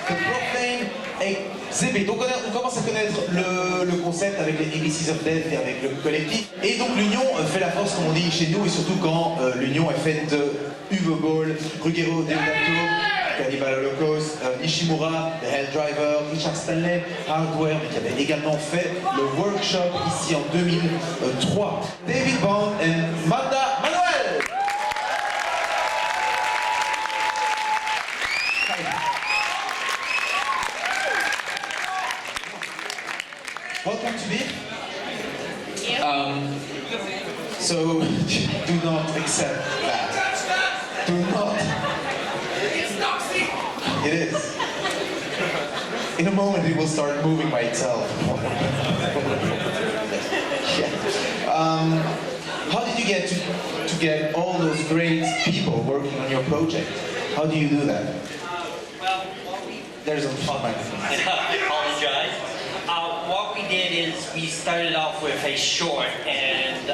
The Profane Exhibit. Donc on commence à connaître le concept avec les B.I.F.F.F et avec le collectif. Et donc l'union fait la force, comme on dit chez nous, et surtout quand l'union est faite de Uwe Boll, Ruggero Deodato, Cannibal Holocaust, Nishimura, The Hell Driver, Richard Stanley, Hardware, mais qui avait également fait le workshop ici en 2003. David Bond et Manda Manuel. Welcome to B.I.F.F.F. So do not accept that. Do not. It is. In a moment it will start moving by itself. Yeah. How did you get to get all those great people working on your project? How do you do that? Well, There's a fun I apologize. What we did is we started off with a short, and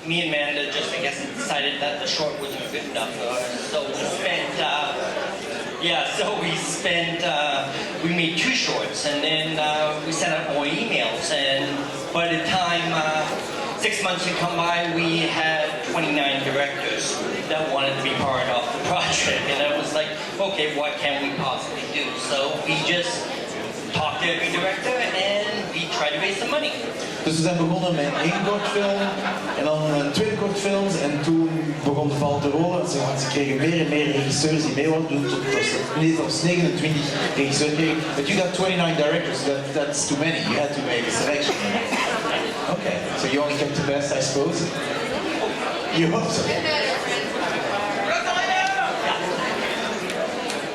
me and Manda just, I guess, decided that the short wasn't good enough for us. So we made 2 shorts, and then we sent out more emails, and by the time 6 months had come by, we had 29 directors that wanted to be part of the project, and I was like, okay, what can we possibly do? So we just talked to every director, and we tried to raise some money. Dus we zijn begonnen met 1 kortfilm en dan 2 kortfilms en toen begon de bal te rollen. Ze kregen meer en meer regisseurs die mee wilden doen, tot 29 regisseurs kregen. But you got 29 directors, that's too many, you had to make a selection. Okay, so you only kept the best, I suppose? You hope so.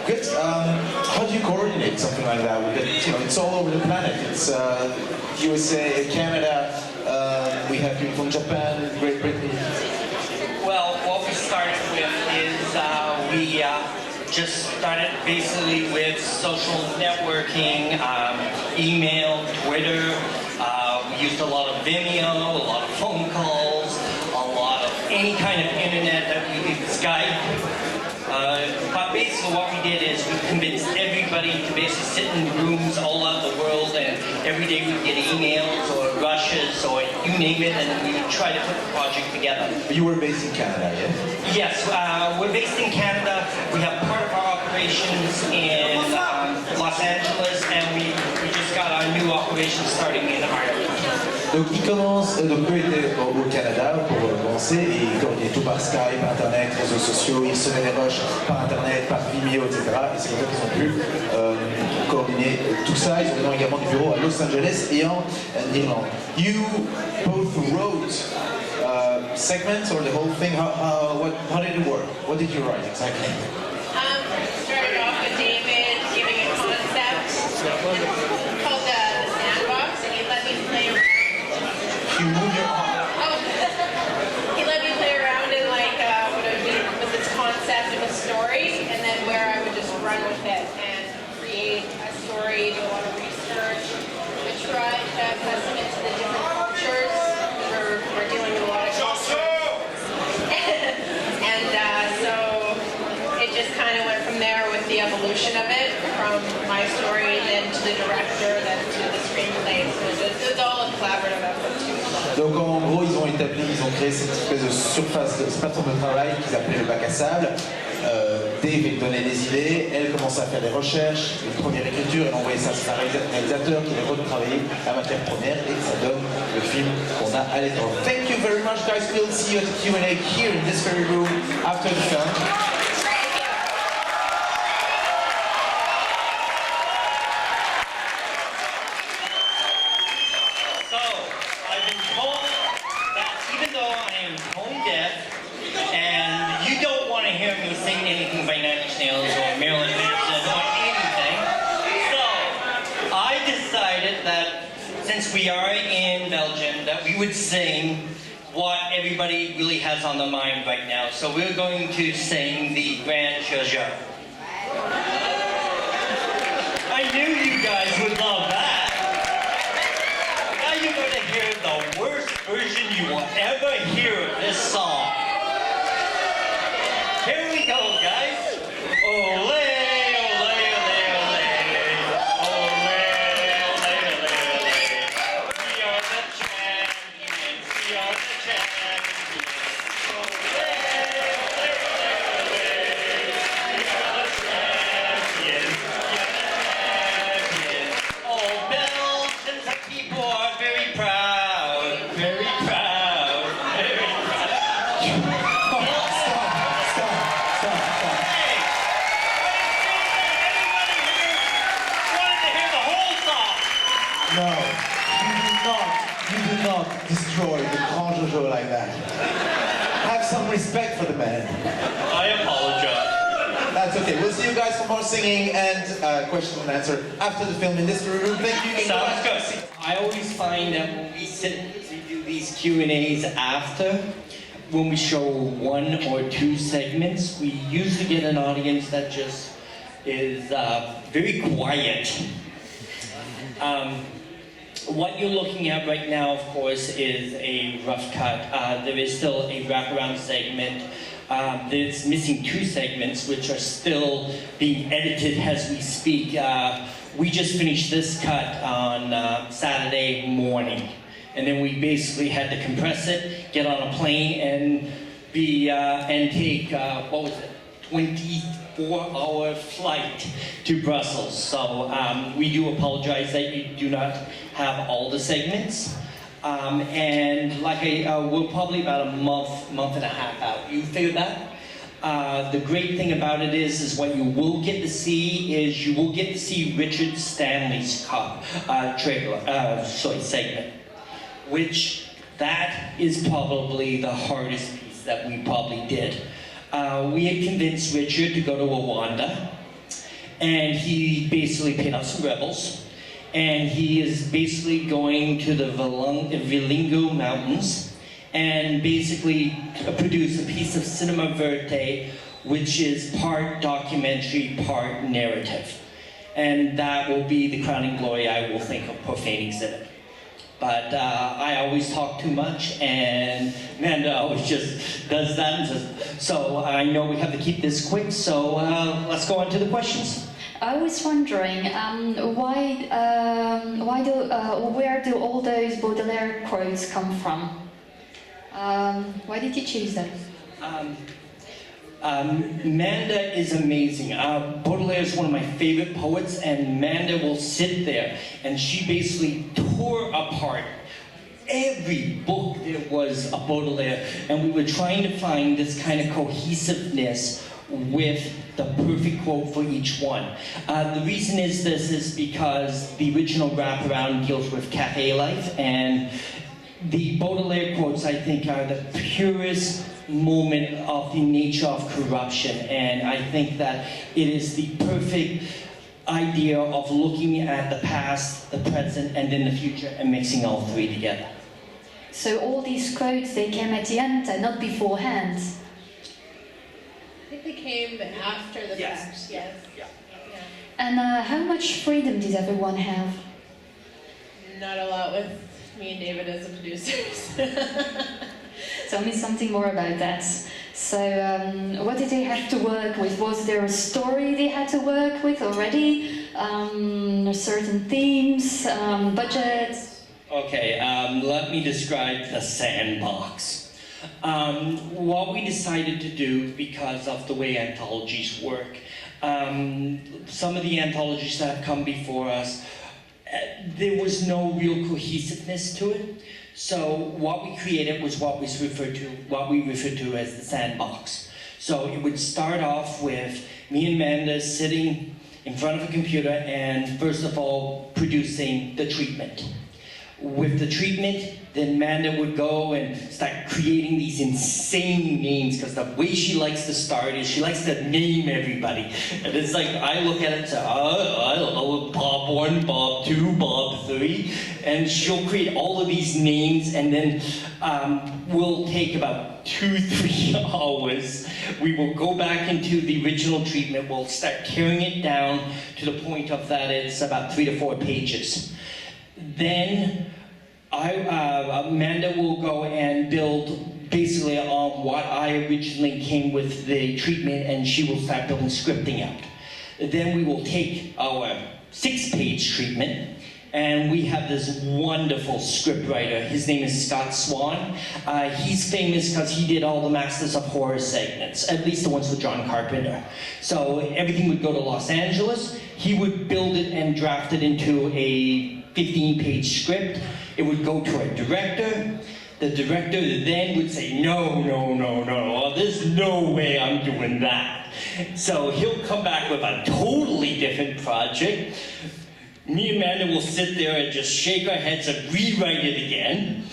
Good. How do you coordinate something like that? It's all over the planet. It's USA, Canada. We have people from Japan, Great Britain. Well, what we started with is we just started basically with social networking, email, Twitter. We used a lot of Vimeo, a lot of phone calls, a lot of any kind of internet that we could Skype. But basically what we did is we convinced everybody to basically sit in rooms all over the world, and every day we'd get emails or rushes or you name it, and we would try to put the project together. You were based in Canada, yeah? Yes, we're based in Canada. We have part of our operations in Los Angeles, and we just got our new operation starting in Ireland. Donc eux étaient au Canada pour commencer et ils coordonnaient tout par Skype, Internet, réseaux sociaux, ils recevaient des rushs par Internet, par Vimeo, etc. Et c'est comme ça qu'ils ont pu coordonner tout ça. Ils ont maintenant également du bureau à Los Angeles et en Irlande. You both wrote segments or the whole thing? How did it work? What did you write exactly? Started off with David giving a concept called the sandbox, and he let me play around. You move your arm. He let me play around in like what I would do with this concept of a story, and then where I would just run with it and create a story, do a lot of research. I tried to invest into the different cultures. We're dealing with a lot of cultures. And so it just kind of went from there with the evolution of it, from my story then to the director, then to the screenplay. So it was all a collaborative effort too. Donc en gros, ils ont créé cette espèce de surface, de plateforme de travail qu'ils appelaient le bac à sable. David donnait des idées, elle commençait à faire des recherches, une première écriture, elle envoyait ça à un réalisateur qui allait retravailler la matière première et ça donne le film qu'on a à l'écran. Thank you very much guys, we'll see you at the Q&A here in this very room after the film. Since we are in Belgium, that we would sing what everybody really has on their mind right now. So we're going to sing the Grand Treasure. I knew you guys would love that. Now you're going to hear the worst version you will ever hear of this song. Here we go, guys. Ole, ole, ole, ole. destroy the grand Jojo like that. Have some respect for the man. I apologize. That's okay. We'll see you guys for more singing and question and answer after the film industry room. Thank you. Sounds good. I always find that when we sit to do these Q&As after, when we show 1 or 2 segments, we usually get an audience that just is very quiet. What you're looking at right now, of course, is a rough cut. There is still a wraparound segment. There's missing 2 segments, which are still being edited as we speak. We just finished this cut on Saturday morning. And then we basically had to compress it, get on a plane, and take, 24-hour flight to Brussels. So we do apologize that you do not have all the segments. And like we're probably about a month and a half out. You figured that? The great thing about it is what you will get to see is you will get to see Richard Stanley's segment, which that is probably the hardest piece that we probably did. We had convinced Richard to go to Rwanda, and he basically paid off some rebels, and he is basically going to the Vilingo Mountains and basically produce a piece of cinema verite, which is part documentary, part narrative. And that will be the crowning glory, I will think, of Profane Exhibit. But I always talk too much, and Manda always just does that. So I know we have to keep this quick, so let's go on to the questions. I was wondering, where do all those Baudelaire quotes come from? Why did you choose them? Manda is amazing. Baudelaire is one of my favorite poets, and Manda will sit there and she basically tore apart every book there was of Baudelaire, and we were trying to find this kind of cohesiveness with the perfect quote for each one. The reason is this is because the original wraparound deals with cafe life, and the Baudelaire quotes, I think, are the purest moment of the nature of corruption, and I think that it is the perfect idea of looking at the past, the present, and then the future, and mixing all 3 together. So all these quotes, they came at the end and not beforehand? I think they came after the fact, yes. Yeah. And how much freedom did everyone have? Not a lot with me and David as the producers. Tell me something more about that. So, what did they have to work with? Was there a story they had to work with already? Certain themes, budget? Okay, let me describe the sandbox. What we decided to do, because of the way anthologies work, some of the anthologies that have come before us, there was no real cohesiveness to it. So what we created was what we refer to as the sandbox. So it would start off with me and Manda sitting in front of a computer and first of all producing the treatment. With the treatment, then Manda would go and start creating these insane names, because the way she likes to start is she likes to name everybody. And it's like, I look at it and say, I don't know, Bob 1, Bob 2, Bob 3. And she'll create all of these names, and then we'll take about 2-3 hours. We will go back into the original treatment. We'll start tearing it down to the point of that it's about 3 to 4 pages. Then Amanda will go and build basically on what I originally came with the treatment, and she will start building scripting out. Then we will take our 6-page treatment, and we have this wonderful scriptwriter. His name is Scott Swan. He's famous because he did all the Masters of Horror segments, at least the ones with John Carpenter. So everything would go to Los Angeles. He would build it and draft it into a 15-page script. It would go to a director. The director then would say, no, there's no way I'm doing that. So he'll come back with a totally different project. Me and Amanda will sit there and just shake our heads and rewrite it again.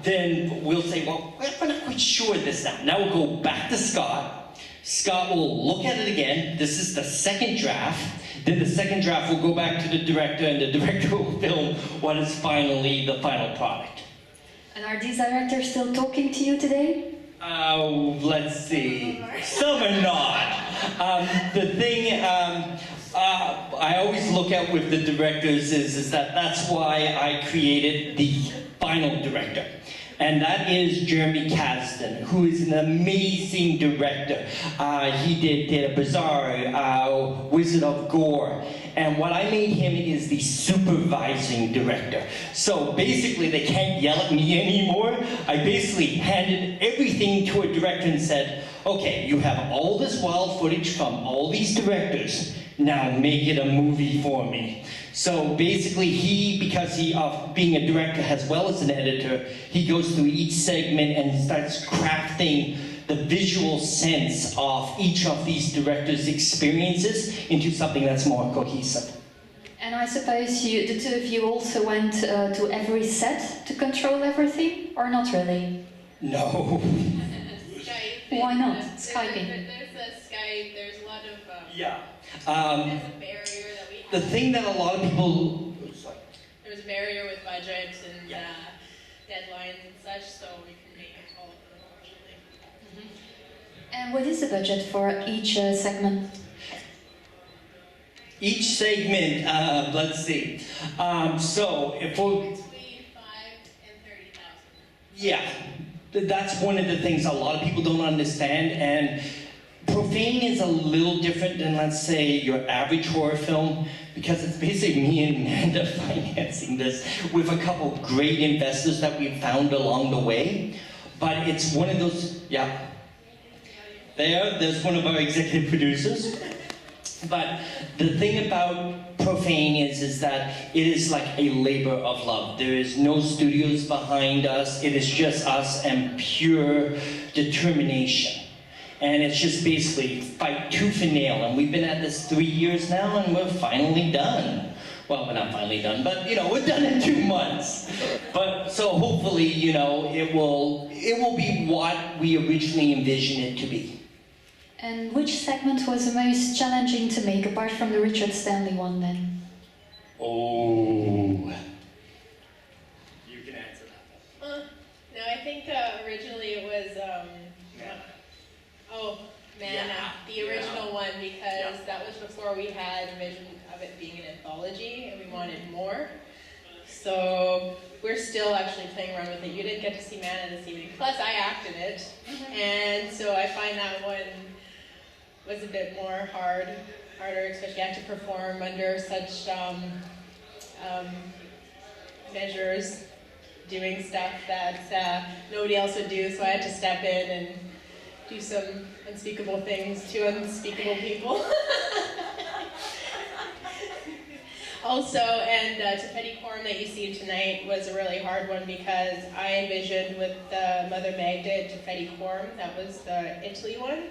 then we'll say, well, we're not quite sure of this now. Now we'll go back to Scott. Scott will look at it again. This is the second draft. Then the second draft will go back to the director, and the director will film what is finally the final product. And are these directors still talking to you today? Let's see. Some are not. The thing I always look at with the directors is that's why I created the final director. And that is Jeremy Kasdan, who is an amazing director. He did Bazaar, Wizard of Gore. And what I made him is the supervising director. So basically, they can't yell at me anymore. I basically handed everything to a director and said, okay, you have all this wild footage from all these directors. Now make it a movie for me. So basically because he, being a director as well as an editor, he goes through each segment and starts crafting the visual sense of each of these directors' experiences into something that's more cohesive. And I suppose the two of you also went to every set to control everything, or not really? No. Skype. Why not? Skyping. Skyping. There's a Skype, there's a lot of... Yeah. there's a barrier that we have. The thing that a lot of people... There was a barrier with budgets and deadlines and such, so we can make it all, unfortunately. And what is the budget for each segment? Each segment, let's see. So if we're... Between 5 and 30,000. Yeah, that's one of the things a lot of people don't understand, and Profane is a little different than, let's say, your average horror film, because it's basically me and Manda financing this with a couple of great investors that we found along the way. But it's one of those, there's one of our executive producers. But the thing about Profane is that it is like a labor of love. There is no studios behind us. It is just us and pure determination. And it's just basically fight tooth and nail. And we've been at this 3 years now, and we're finally done. Well, we're not finally done, but we're done in 2 months. But so hopefully, it will be what we originally envisioned it to be. And which segment was the most challenging to make, apart from the Richard Stanley one then? Oh. You can answer that. No, I think originally it was, Mana, the original one, because that was before we had a vision of it being an anthology, and we wanted more. So we're still actually playing around with it. You didn't get to see Mana this evening. Plus, I acted it, and so I find that one was a bit more harder, especially I had to perform under such measures, doing stuff that nobody else would do, so I had to step in and do some unspeakable things to unspeakable people. Also, and Taffetti Corm that you see tonight was a really hard one because I envisioned with Mother Magda at Taffetti Corm, that was the Italy one,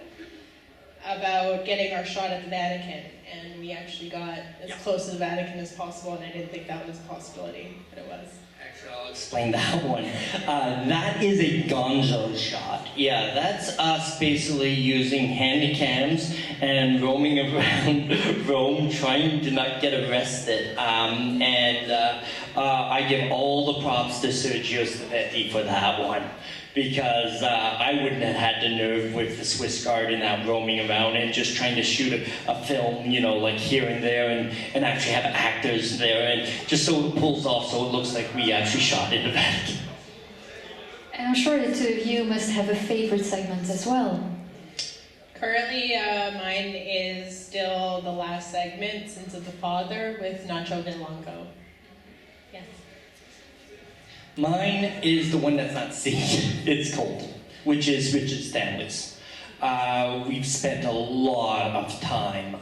about getting our shot at the Vatican, and we actually got as close to the Vatican as possible, and I didn't think that was a possibility, but it was. Actually, I'll explain that one. That is a gonzo shot. Yeah, that's us basically using handycams and roaming around Rome trying to not get arrested. I give all the props to Sergio Stavetti for that one, because I wouldn't have had the nerve with the Swiss Guard and out roaming around and just trying to shoot a film, like here and there, and actually have actors there, and just so it pulls off so it looks like we actually shot in the Vatican. And I'm sure the two of you must have a favorite segment as well. Currently, mine is still the last segment, Sins of the Father, with Nacho Vilanco. Yes. Mine is the one that's not seen. It's cold, which is Richard Stanley's. We've spent a lot of time.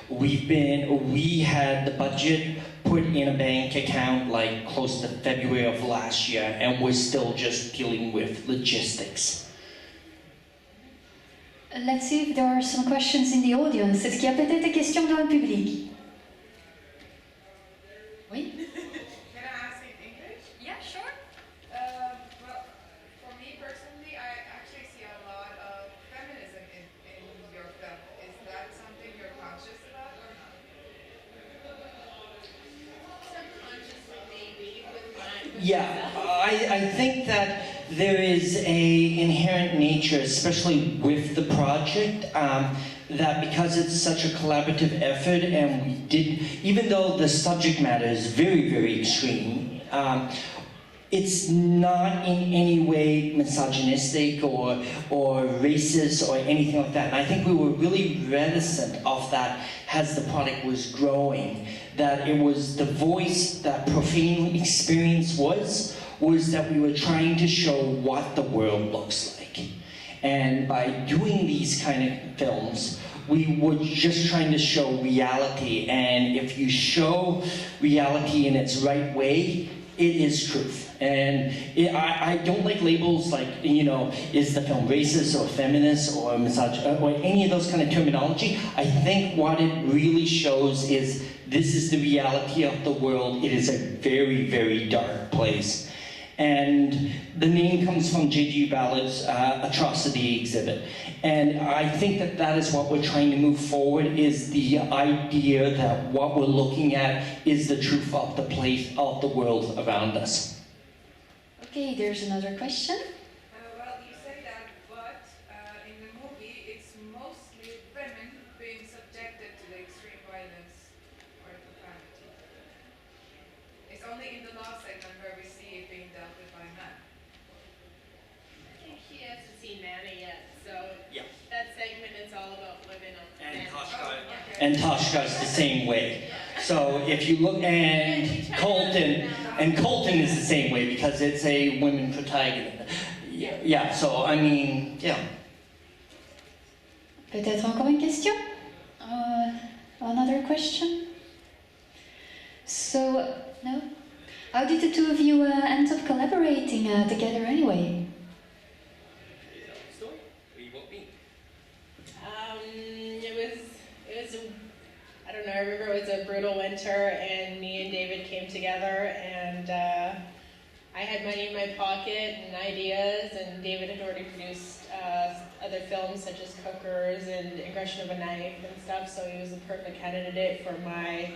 We had the budget put in a bank account like close to February of last year, and we're still just dealing with logistics. Let's see if there are some questions in the audience. Est-ce qu'il y a peut-être des questions dans le public? Oui? Can I ask in English? Yeah, sure. Yeah, I think that there is a inherent nature, especially with the project, that because it's such a collaborative effort, and we did, even though the subject matter is very, very extreme, it's not in any way misogynistic or racist or anything like that. And I think we were really reticent of that as the product was growing, that it was the voice that Profane Experience was that we were trying to show what the world looks like. And by doing these kind of films, we were just trying to show reality. And if you show reality in its right way, it is truth. And I don't like labels like, you know, is the film racist or feminist or misogynist or any of those kind of terminology. I think what it really shows is this is the reality of the world. It is a very, very dark place. And the name comes from J.G. Ballard's atrocity exhibit. And I think that that is what we're trying to move forward, is the idea that what we're looking at is the truth of the place, of the world around us. Okay, there's another question. Well, you say that, but in the movie, it's mostly women being subjected to the extreme violence or profanity. It's only in the last segment where we see it being dealt with by men. I think she hasn't seen Manny yet, so Yeah. that segment is all about women on And men. Toshka, Okay. and Toshka's the same way. So if you look, and Colton is the same way because it's a women protagonist. Yeah, so I mean, yeah. Peut-être encore une question? Another question? So, no? How did the two of you end up collaborating together anyway? I don't know, I remember it was a brutal winter and me and David came together and I had money in my pocket and ideas, and David had already produced other films such as Cookers and Aggression of a Knife and stuff, so he was the perfect candidate for my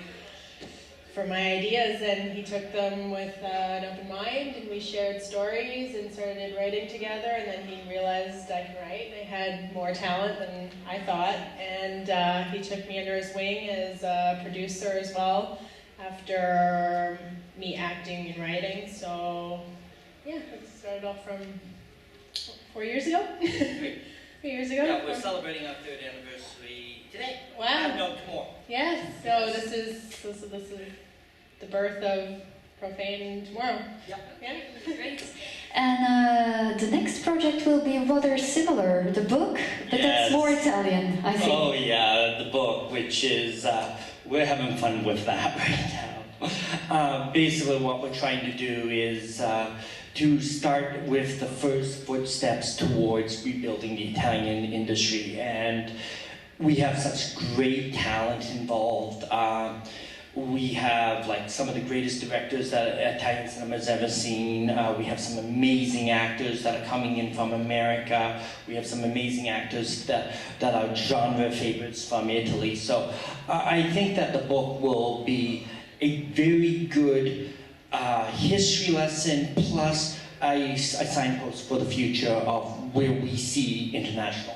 ideas, and he took them with an open mind, and we shared stories and started writing together, and then he realized I can write, and I had more talent than I thought, and he took me under his wing as a producer as well, after me acting and writing, so yeah, it started off from 4 years ago? 3 years ago? Yeah, we're celebrating our 3rd anniversary today. Wow. No, tomorrow. Yes, so this is the birth of Profane tomorrow. Yep. Yeah, Great. And the next project will be rather similar, the book, but that's Yes. more Italian, I think. Oh yeah, the book, which is, we're having fun with that right now. Basically what we're trying to do is to start with the first footsteps towards rebuilding the Italian industry, and we have such great talent involved. We have like some of the greatest directors that Italian cinema has ever seen. We have some amazing actors that are coming in from America. We have some amazing actors that are genre favorites from Italy. So I think that the book will be a very good history lesson plus a signpost for the future of where we see international.